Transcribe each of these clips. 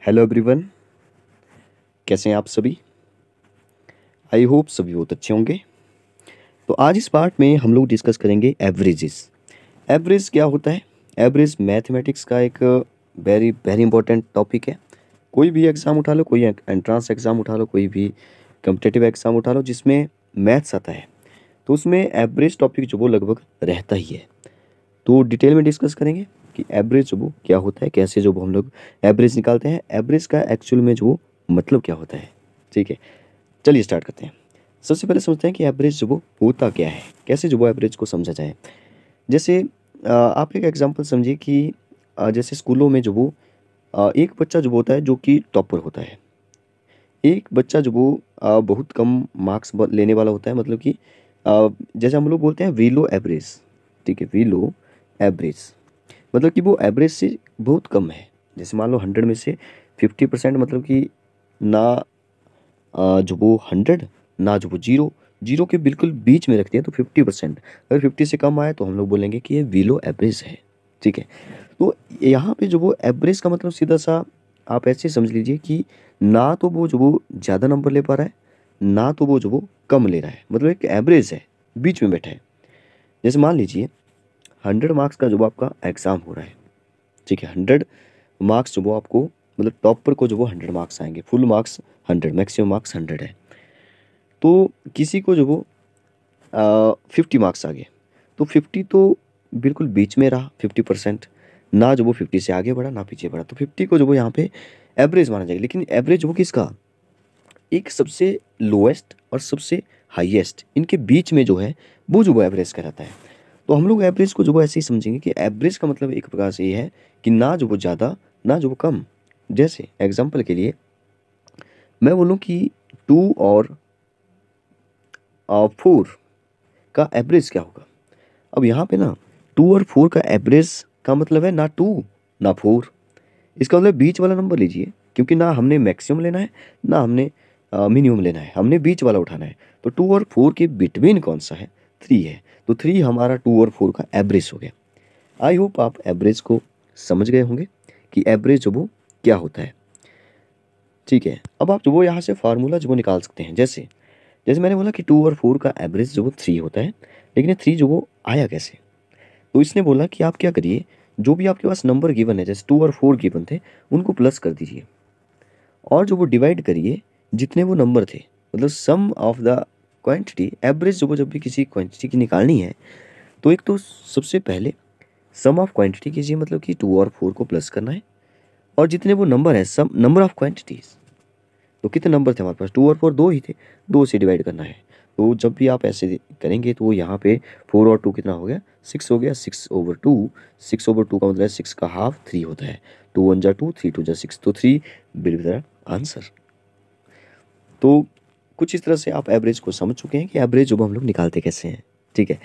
Hello everyone, कैसे हैं आप सभी। आई होप सभी बहुत अच्छे होंगे। तो आज इस पार्ट में हम लोग डिस्कस करेंगे एवरेजेस। एवरेज क्या होता है? एवरेज मैथमेटिक्स का एक वेरी वेरी इंपॉर्टेंट टॉपिक है। कोई भी एग्ज़ाम उठा लो, कोई एंट्रेंस एग्ज़ाम उठा लो, कोई भी कम्पिटेटिव एग्ज़ाम उठा लो जिसमें मैथ्स आता है, तो उसमें एवरेज टॉपिक जो वो लगभग रहता ही है। तो डिटेल में डिस्कस करेंगे कि एवरेज जो वो क्या होता है, कैसे जो वो हम लोग एवरेज निकालते हैं, एवरेज का एक्चुअल में जो मतलब क्या होता है। ठीक है, चलिए स्टार्ट करते हैं। सबसे पहले समझते हैं कि एवरेज जो वो होता क्या है, कैसे जो वो एवरेज को समझा जाए। जैसे आप एक एग्जांपल समझिए कि जैसे स्कूलों में जो वो एक बच्चा जो होता है जो कि टॉपर होता है, एक बच्चा जो वो बहुत कम मार्क्स लेने वाला होता है, मतलब कि जैसे हम लोग बोलते हैं वीलो एवरेज। ठीक है, वीलो एवरेज मतलब कि वो एवरेज से बहुत कम है। जैसे मान लो 100 में से 50%, मतलब कि ना जो वो 100, ना जो वो जीरो, जीरो के बिल्कुल बीच में रखते हैं तो 50%। अगर 50 से कम आए तो हम लोग बोलेंगे कि ये वीलो एवरेज है। ठीक है, तो यहाँ पे जो वो एवरेज का मतलब सीधा सा आप ऐसे समझ लीजिए कि ना तो वो जो वो ज़्यादा नंबर ले पा रहा है, ना तो वो जो वो कम ले रहा है, मतलब एक एवरेज है, बीच में बैठा है। जैसे मान लीजिए 100 मार्क्स का जो वो आपका एग्ज़ाम हो रहा है। ठीक है, 100 मार्क्स जो वो आपको, मतलब टॉपर को जो वो 100 मार्क्स आएंगे, फुल मार्क्स 100, मैक्सिमम मार्क्स 100 है। तो किसी को जो वो 50 मार्क्स आ गए, तो 50 तो बिल्कुल बीच में रहा, 50%। ना जो वो 50 से आगे बढ़ा ना पीछे बढ़ा, तो 50 को जो वो यहाँ पे एवरेज माना जाएगा। लेकिन एवरेज वो किसका, एक सबसे लोएस्ट और सबसे हाईएस्ट, इनके बीच में जो है वो जो वो एवरेज कहलाता है। तो हम लोग एवरेज को जो वो ऐसे ही समझेंगे कि एवरेज का मतलब एक प्रकार से ये है कि ना जो वो ज़्यादा ना जो वो कम। जैसे एग्जाम्पल के लिए मैं बोलूँ कि 2 और 4 का एवरेज क्या होगा। अब यहाँ पे ना 2 और 4 का एवरेज का मतलब है ना 2 ना 4। इसका मतलब बीच वाला नंबर लीजिए, क्योंकि ना हमने मैक्सिमम लेना है ना हमने मिनिमम लेना है, हमने बीच वाला उठाना है। तो 2 और 4 के बिटवीन कौन सा है, 3 है। तो 3 हमारा 2 और 4 का एवरेज हो गया। आई होप आप एवरेज को समझ गए होंगे कि एवरेज जो वो क्या होता है। ठीक है, अब आप जो वो यहाँ से फार्मूला जो वो निकाल सकते हैं। जैसे जैसे मैंने बोला कि 2 और 4 का एवरेज जो वो 3 होता है, लेकिन ये 3 जो वो आया कैसे। तो इसने बोला कि आप क्या करिए, जो भी आपके पास नंबर गिवन है, जैसे 2 और 4 गिवन थे, उनको प्लस कर दीजिए और जो वो डिवाइड करिए जितने वो नंबर थे, मतलब सम ऑफ द क्वांटिटी। एवरेज जो वो जब भी किसी क्वांटिटी की निकालनी है, तो एक तो सबसे पहले सम ऑफ क्वांटिटी कीजिए, मतलब कि 2 और 4 को प्लस करना है, और जितने वो नंबर है, सम नंबर ऑफ क्वांटिटीज। तो कितने नंबर थे हमारे पास, 2 और 4 दो ही थे, दो से डिवाइड करना है। तो जब भी आप ऐसे करेंगे तो यहाँ पे 4 और 2 कितना हो गया, 6 हो गया। 6/2, 6/2 का मतलब है 6 का हाफ 3 होता है। 2 1 जा 2, 3 2 जा 6, तो 3 विल बी द आंसर। तो कुछ इस तरह से आप एवरेज को समझ चुके हैं कि एवरेज जो हम लोग निकालते कैसे हैं। ठीक है,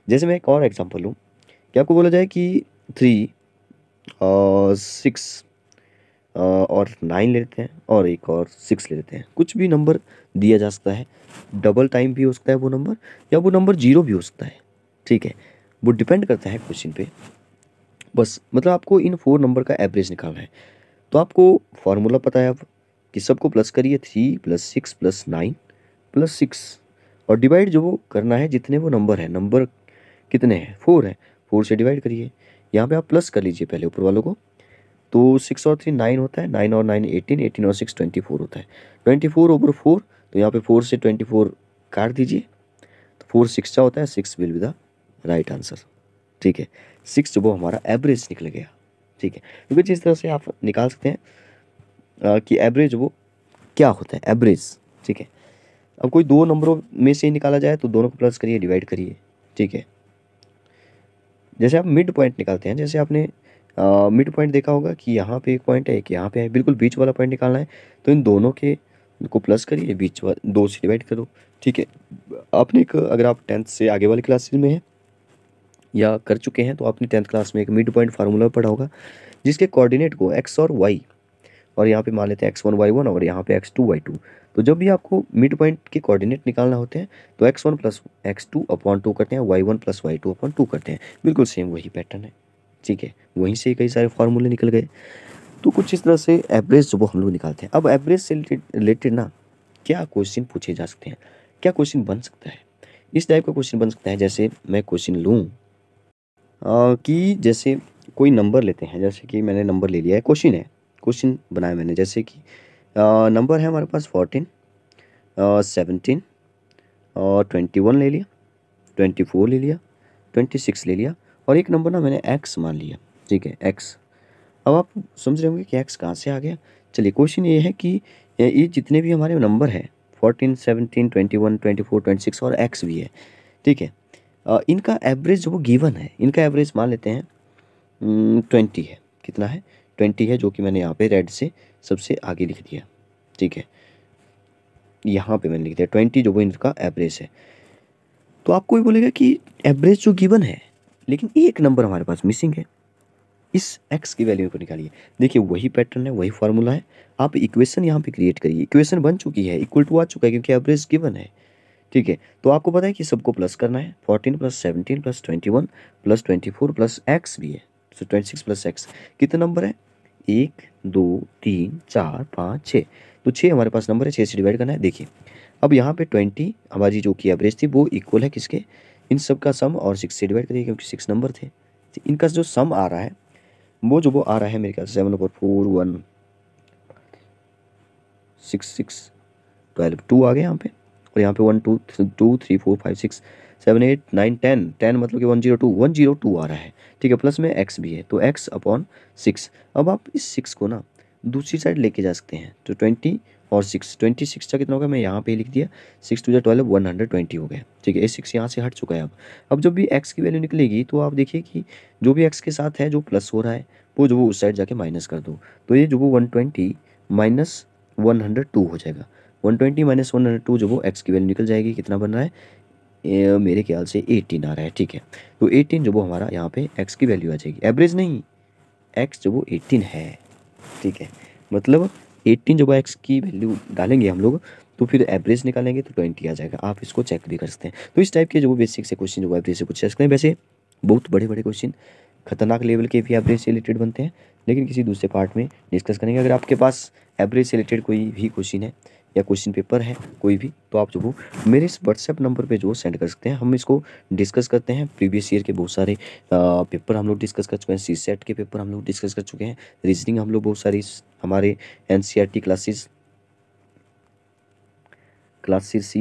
जैसे मैं एक और एग्जांपल लूँ कि आपको बोला जाए कि 3 और 6 और 9 ले लेते हैं और एक और 6 ले लेते हैं। कुछ भी नंबर दिया जा सकता है, डबल टाइम भी हो सकता है वो नंबर, या वो नंबर जीरो भी हो सकता है। ठीक है, वो डिपेंड करता है क्वेश्चन पे। बस मतलब आपको इन 4 नंबर का एवरेज निकालना है। तो आपको फार्मूला पता है अब कि सबको प्लस करिए, 3 + 6 + 9 + 6, और डिवाइड जो वो करना है जितने वो नंबर है, नंबर कितने हैं, 4 है, 4 से डिवाइड करिए। यहाँ पे आप प्लस कर लीजिए पहले ऊपर वालों को। तो 6 और 3 9 होता है, 9 और 9 18, 18 और 6 24 होता है। 24/4, तो यहाँ पे 4 से 24 काट दीजिए, तो 4 6 होता है, 6 will be the right answer. ठीक है, 6 जो वो हमारा एवरेज निकल गया। ठीक है, क्योंकि जिस तरह से आप निकाल सकते हैं कि एवरेज वो क्या होता है, एवरेज। ठीक है, अब कोई दो नंबरों में से निकाला जाए तो दोनों को प्लस करिए, डिवाइड करिए। ठीक है, जैसे आप मिड पॉइंट निकालते हैं, जैसे आपने मिड पॉइंट देखा होगा कि यहाँ पे एक पॉइंट है, एक यहाँ पे है, बिल्कुल बीच वाला पॉइंट निकालना है। तो इन दोनों के को प्लस करिए, बीच वाला 2 से डिवाइड करो। ठीक है, आपने एक, अगर आप 10th से आगे वाली क्लासेस में हैं या कर चुके हैं, तो आपने 10th क्लास में एक मिड पॉइंट फार्मूला पढ़ा होगा, जिसके कोऑर्डिनेट को एक्स और वाई, और यहाँ पे मान लेते हैं x1 y1 और यहाँ पे x2 y2। तो जब भी आपको मिड पॉइंट के कोऑर्डिनेट निकालना होते हैं तो x1 + x2/2 करते हैं, y1 + y2/2 करते हैं। बिल्कुल सेम वही पैटर्न है। ठीक है, वहीं से कई सारे फार्मूले निकल गए। तो कुछ इस तरह से एवरेज जो वो हम लोग निकालते हैं। अब एवरेज से रिलेटेड ना क्या क्वेश्चन पूछे जा सकते हैं, क्या क्वेश्चन बन सकता है, इस टाइप का क्वेश्चन बन सकता है। जैसे मैं क्वेश्चन लूँ कि जैसे कोई नंबर लेते हैं, जैसे कि मैंने नंबर ले लिया है, क्वेश्चन बनाया मैंने, जैसे कि नंबर है हमारे पास 14, 17 और 21 ले लिया, 24 ले लिया, 26 ले लिया, और एक नंबर ना मैंने एक्स मान लिया। ठीक है, एक्स। अब आप समझ रहे होंगे कि एक्स कहाँ से आ गया। चलिए, क्वेश्चन ये है कि ये जितने भी हमारे नंबर हैं 14, 17, 21, 24, 26 और एक्स भी है, ठीक है, इनका एवरेज जो वो गिवन है, इनका एवरेज मान लेते हैं 20 है। कितना है? 20 है, जो कि मैंने यहाँ पे रेड से सबसे आगे लिख दिया। ठीक है, यहाँ पे मैंने लिख दिया 20 जो वो इनका एवरेज है। तो आपको ये बोलेगा कि एवरेज जो गिवन है, लेकिन एक नंबर हमारे पास मिसिंग है, इस x की वैल्यू को निकालिए। देखिए, वही पैटर्न है, वही फार्मूला है। आप इक्वेशन यहाँ पे क्रिएट करिए, इक्वेशन बन चुकी है, इक्वल टू आ चुका है, क्योंकि एवरेज गिवन है। ठीक है, तो आपको पता है कि सबको प्लस करना है, 14 plus 17 plus 21 plus 24 plus x भी है, तो 26 प्लस एक्स। कितने नंबर है? 1 2 3 4 5 6। तो 6 हमारे पास नंबर है, 6 से डिवाइड करना है। देखिए, अब यहाँ पे 20 हमारी जो कि एवरेज थी वो इक्वल है किसके? इन सब का सम, और 6 से डिवाइड करिए क्योंकि 6 नंबर थे। तो इनका जो सम आ रहा है वो आ रहा है मेरे ख्याल से 7/4 1 6 6 12 2 आ गया यहाँ पे, और यहाँ पे 1 2 2 3 4 5 6 7 8 9 10 10 मतलब कि 102 आ रहा है। ठीक है, प्लस में एक्स भी है, तो एक्स अपॉन 6। अब आप इस 6 को ना दूसरी साइड लेके जा सकते हैं, तो 20 और 6, 26 का कितना होगा, मैं यहाँ पे लिख दिया 6 2 12 120 हो गया। ठीक है, ये 6 यहाँ से हट चुका है। अब जब भी एक्स की वैल्यू निकलेगी तो आप देखिए कि जो भी एक्स के साथ है जो प्लस हो रहा है वो जो वो उस साइड जाके माइनस कर दो, तो ये जो वो 120 माइनस 102 हो जाएगा। 120 माइनस 102 जो वो एक्स की वैल्यू निकल जाएगी। कितना बन रहा है? मेरे ख्याल से 18 आ रहा है। ठीक है, तो 18 जो वो हमारा यहाँ पे एक्स की वैल्यू आ जाएगी, एवरेज नहीं, एक्स जो वो 18 है। ठीक है, मतलब 18 जो वो एक्स की वैल्यू डालेंगे हम लोग, तो फिर एवरेज निकालेंगे तो 20 आ जाएगा। आप इसको चेक भी कर सकते हैं। तो इस टाइप के जो वो बेसिक से क्वेश्चन जो वो एवरेज से पूछ सकते हैं। वैसे बहुत बड़े बड़े क्वेश्चन खतरनाक लेवल के भी एवरेज से रिलेटेड बनते हैं, लेकिन किसी दूसरे पार्ट में डिस्कस करेंगे। अगर आपके पास एवरेज से रिलेटेड कोई भी क्वेश्चन है या क्वेश्चन पेपर है कोई भी, तो आप जो वो मेरे इस व्हाट्सएप नंबर पे जो सेंड कर सकते हैं, हम इसको डिस्कस करते हैं। प्रीवियस ईयर के बहुत सारे पेपर हम लोग डिस्कस कर चुके हैं, सी सेट के पेपर हम लोग डिस्कस कर चुके हैं, रीजनिंग हम लोग बहुत सारी हमारे NCERT classes CLASSES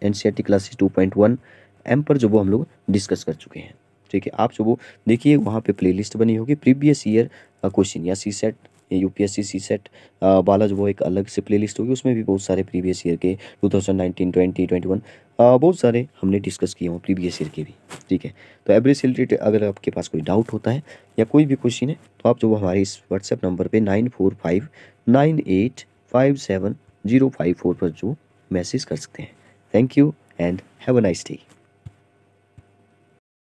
NCERT classes 2.1 M पर जो वो हम लोग डिस्कस कर चुके हैं। ठीक है, आप जो वो देखिए वहाँ पे प्लेलिस्ट बनी होगी प्रीवियस ईयर क्वेश्चन, या सी सेट UPSC सी सेट वाला जो वो एक अलग से प्लेलिस्ट होगी, उसमें भी बहुत सारे प्रीवियस ईयर के 2019 20 21 बहुत सारे हमने डिस्कस किए हों प्रीवियस ईयर के भी। ठीक है, तो एवरेज से रिलेटेड अगर आपके पास कोई डाउट होता है या कोई भी क्वेश्चन है, तो आप जो वो हमारे इस व्हाट्सएप नंबर पे 9459857054 पर जो मैसेज कर सकते हैं। Thank you and have a nice day.